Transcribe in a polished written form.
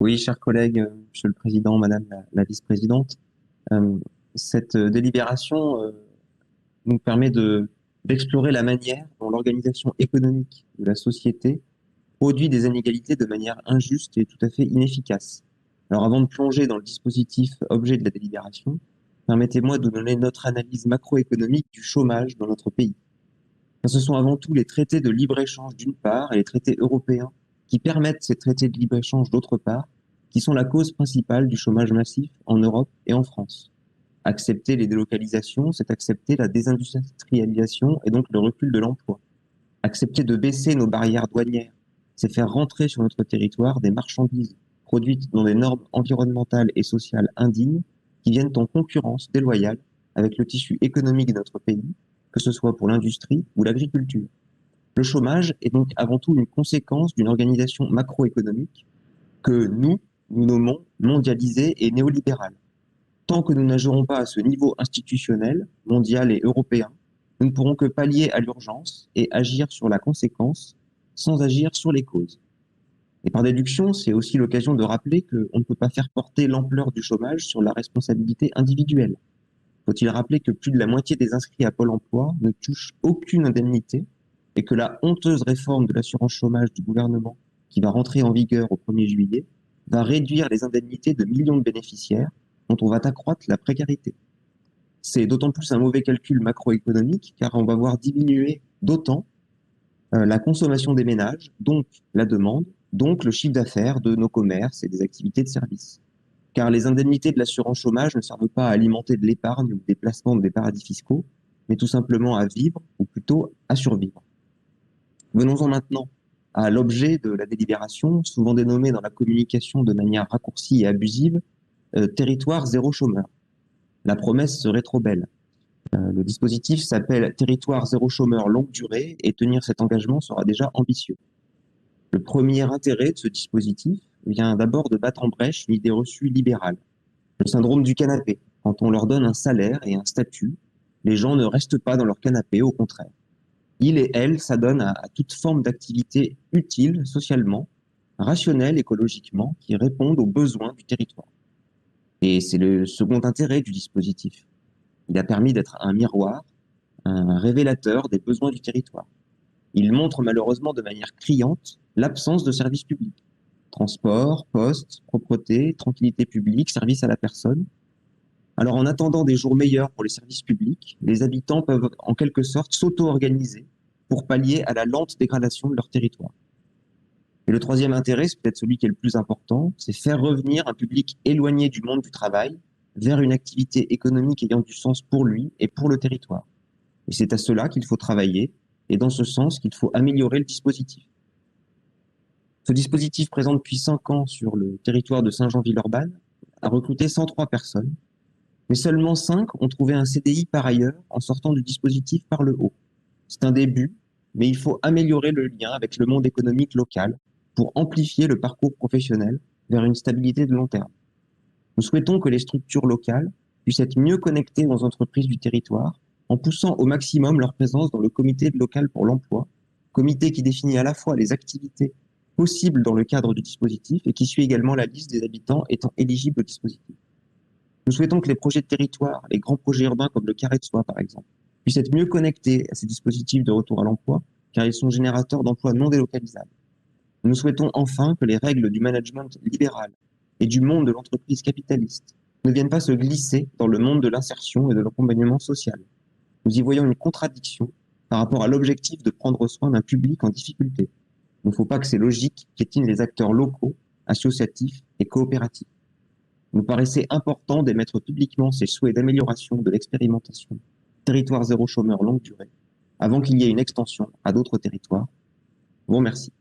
Oui, chers collègues, Monsieur le Président, Madame la Vice-présidente, euh, cette délibération nous permet d'explorer la manière dont l'organisation économique de la société produit des inégalités de manière injuste et tout à fait inefficace. Alors, avant de plonger dans le dispositif objet de la délibération, permettez-moi de donner notre analyse macroéconomique du chômage dans notre pays. Ce sont avant tout les traités de libre-échange d'une part et les traités européens qui permettent ces traités de libre-échange d'autre part, qui sont la cause principale du chômage massif en Europe et en France. Accepter les délocalisations, c'est accepter la désindustrialisation et donc le recul de l'emploi. Accepter de baisser nos barrières douanières, c'est faire rentrer sur notre territoire des marchandises produites dans des normes environnementales et sociales indignes qui viennent en concurrence déloyale avec le tissu économique de notre pays, que ce soit pour l'industrie ou l'agriculture. Le chômage est donc avant tout une conséquence d'une organisation macroéconomique que nous nommons mondialisée et néolibérale. Tant que nous n'agirons pas à ce niveau institutionnel, mondial et européen, nous ne pourrons que pallier à l'urgence et agir sur la conséquence sans agir sur les causes. Et par déduction, c'est aussi l'occasion de rappeler qu'on ne peut pas faire porter l'ampleur du chômage sur la responsabilité individuelle. Faut-il rappeler que plus de la moitié des inscrits à Pôle emploi ne touchent aucune indemnité et que la honteuse réforme de l'assurance chômage du gouvernement, qui va rentrer en vigueur au 1er juillet, va réduire les indemnités de millions de bénéficiaires dont on va accroître la précarité. C'est d'autant plus un mauvais calcul macroéconomique car on va voir diminuer d'autant la consommation des ménages, donc la demande, donc le chiffre d'affaires de nos commerces et des activités de services. Car les indemnités de l'assurance chômage ne servent pas à alimenter de l'épargne ou des placements des paradis fiscaux, mais tout simplement à vivre, ou plutôt à survivre. Venons-en maintenant à l'objet de la délibération, souvent dénommé dans la communication de manière raccourcie et abusive, territoire zéro chômeur. La promesse serait trop belle. Le dispositif s'appelle territoire zéro chômeur longue durée et tenir cet engagement sera déjà ambitieux. Le premier intérêt de ce dispositif vient d'abord de battre en brèche une idée reçue libérale, le syndrome du canapé. Quand on leur donne un salaire et un statut, les gens ne restent pas dans leur canapé, au contraire. Ils et elles s'adonnent à toute forme d'activité utile socialement, rationnelle écologiquement, qui répondent aux besoins du territoire. Et c'est le second intérêt du dispositif. Il a permis d'être un miroir, un révélateur des besoins du territoire. Il montre malheureusement de manière criante l'absence de services publics. Transport, poste, propreté, tranquillité publique, service à la personne. Alors en attendant des jours meilleurs pour les services publics, les habitants peuvent en quelque sorte s'auto-organiser pour pallier à la lente dégradation de leur territoire. Et le troisième intérêt, c'est peut-être celui qui est le plus important, c'est faire revenir un public éloigné du monde du travail vers une activité économique ayant du sens pour lui et pour le territoire. Et c'est à cela qu'il faut travailler, et dans ce sens qu'il faut améliorer le dispositif. Ce dispositif présent depuis 5 ans sur le territoire de Saint-Jean-Villeurbanne a recruté 103 personnes, mais seulement 5 ont trouvé un CDI par ailleurs en sortant du dispositif par le haut. C'est un début, mais il faut améliorer le lien avec le monde économique local pour amplifier le parcours professionnel vers une stabilité de long terme. Nous souhaitons que les structures locales puissent être mieux connectées aux entreprises du territoire en poussant au maximum leur présence dans le comité local pour l'emploi, comité qui définit à la fois les activités possibles dans le cadre du dispositif et qui suit également la liste des habitants étant éligibles au dispositif. Nous souhaitons que les projets de territoire, les grands projets urbains comme le Carré de Soie par exemple, puissent être mieux connectés à ces dispositifs de retour à l'emploi car ils sont générateurs d'emplois non délocalisables. Nous souhaitons enfin que les règles du management libéral et du monde de l'entreprise capitaliste ne viennent pas se glisser dans le monde de l'insertion et de l'accompagnement social. Nous y voyons une contradiction par rapport à l'objectif de prendre soin d'un public en difficulté. Il ne faut pas que ces logiques piétinent les acteurs locaux, associatifs et coopératifs. Il nous paraissait important d'émettre publiquement ces souhaits d'amélioration de l'expérimentation territoire zéro chômeur longue durée avant qu'il y ait une extension à d'autres territoires. Je vous remercie.